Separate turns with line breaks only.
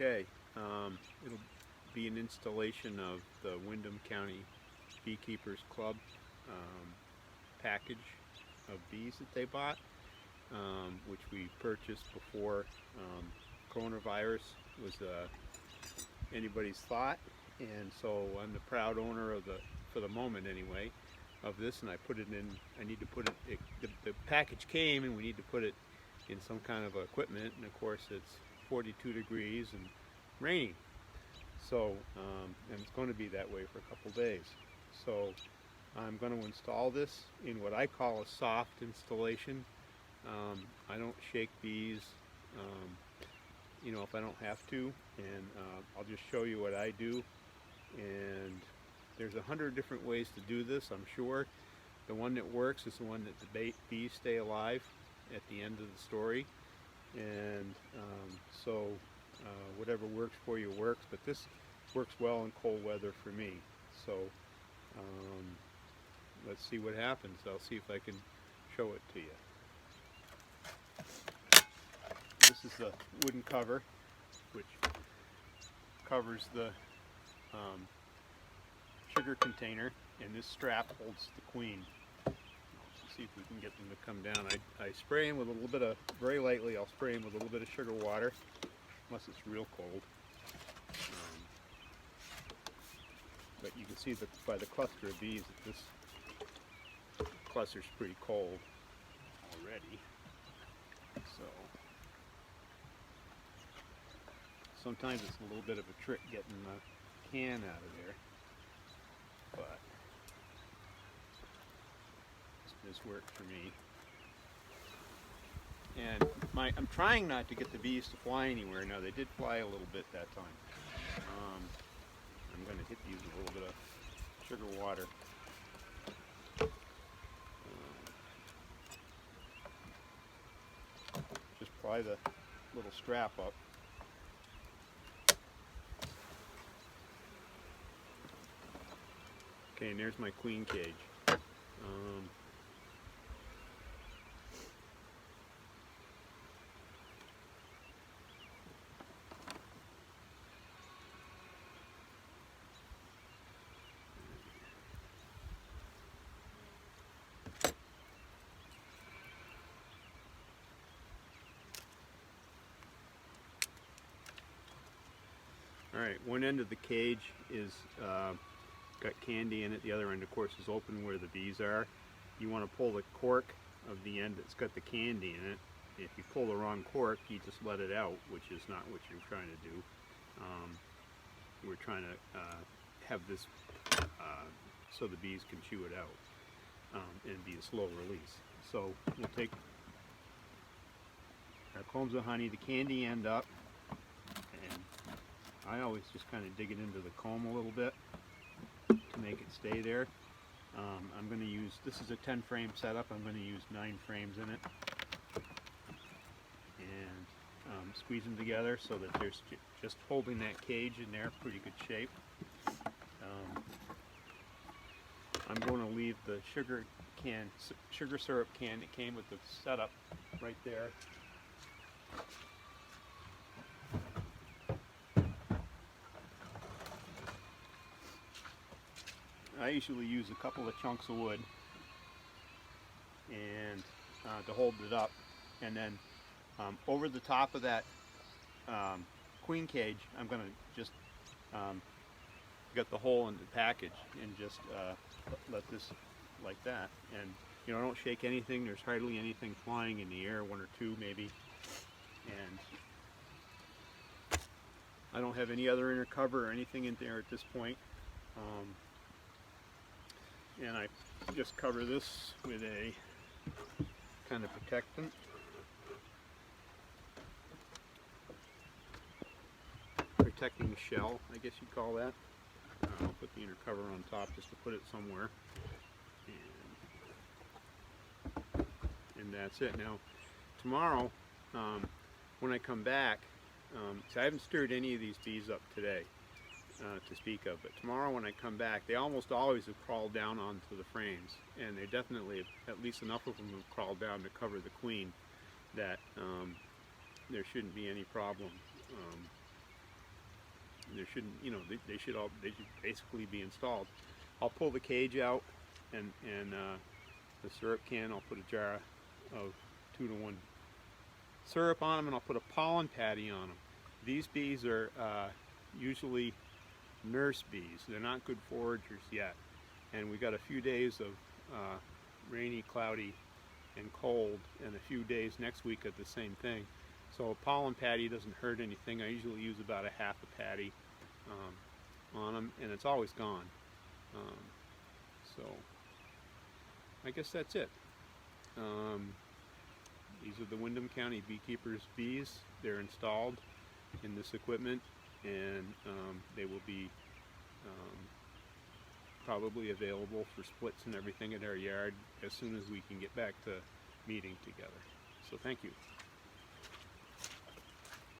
Okay, it'll be an installation of the Windham County Beekeepers Club package of bees that they bought, which we purchased before coronavirus was anybody's thought, and so I'm the proud owner of for the moment anyway, of this, and I put it in. I need to put it. The package came, and we need to put it in some kind of equipment, and of course it's 42 degrees and raining, so and it's going to be that way for a couple days. So I'm going to install this in what I call a soft installation. I don't shake bees, you know, if I don't have to, and I'll just show you what I do. And there's 100 different ways to do this, I'm sure. The one that works is the one that the bees stay alive at the end of the story, and so whatever works for you works, but this works well in cold weather for me. So let's see what happens. I'll see if I can show it to you. This is the wooden cover, which covers the sugar container, and this strap holds the queen. Let's see if we can get them to come down. I spray them with a little bit of, very lightly, I'll spray them with a little bit of sugar water, unless it's real cold. But you can see that by the cluster of bees that this cluster's pretty cold already. So sometimes it's a little bit of a trick getting the can out of there, but this worked for me. And I'm trying not to get the bees to fly anywhere. Now they did fly a little bit that time. I'm going to hit these with a little bit of sugar water. Just ply the little strap up. Okay, and there's my queen cage. Alright, one end of the cage is got candy in it. The other end, of course, is open where the bees are. You want to pull the cork of the end that's got the candy in it. If you pull the wrong cork, you just let it out, which is not what you're trying to do. We're trying to have this so the bees can chew it out and be a slow release. So we'll take our combs of honey, the candy end up, and I always just kind of dig it into the comb a little bit to make it stay there. I'm going to use, this is a 10 frame setup, I'm going to use 9 frames in it, and squeeze them together so that there's just holding that cage in there, pretty good shape. I'm going to leave the sugar syrup can that came with the setup right there. I usually use a couple of chunks of wood and to hold it up, and then over the top of that queen cage, I'm going to just get the hole in the package and just let this like that. And you know, I don't shake anything. There's hardly anything flying in the air, 1 or 2 maybe. And I don't have any other inner cover or anything in there at this point. And I just cover this with a kind of protectant. Protecting shell, I guess you'd call that. I'll put the inner cover on top just to put it somewhere. And that's it. Now, tomorrow, when I come back, so I haven't stirred any of these bees up today to speak of, but tomorrow when I come back, they almost always have crawled down onto the frames, and they definitely, at least enough of them have crawled down to cover the queen that there shouldn't be any problem There shouldn't, you know, they should basically be installed. I'll pull the cage out and the syrup can. I'll put a jar of 2-to-1 syrup on them, and I'll put a pollen patty on them. These bees are usually nurse bees. They're not good foragers yet, and we got a few days of rainy, cloudy, and cold, and a few days next week of the same thing. So a pollen patty doesn't hurt anything. I usually use about a half a patty on them, and it's always gone. So I guess that's it. These are the Windham County Beekeepers bees. They're installed in this equipment, and they will be probably available for splits and everything at our yard as soon as we can get back to meeting together. So thank you.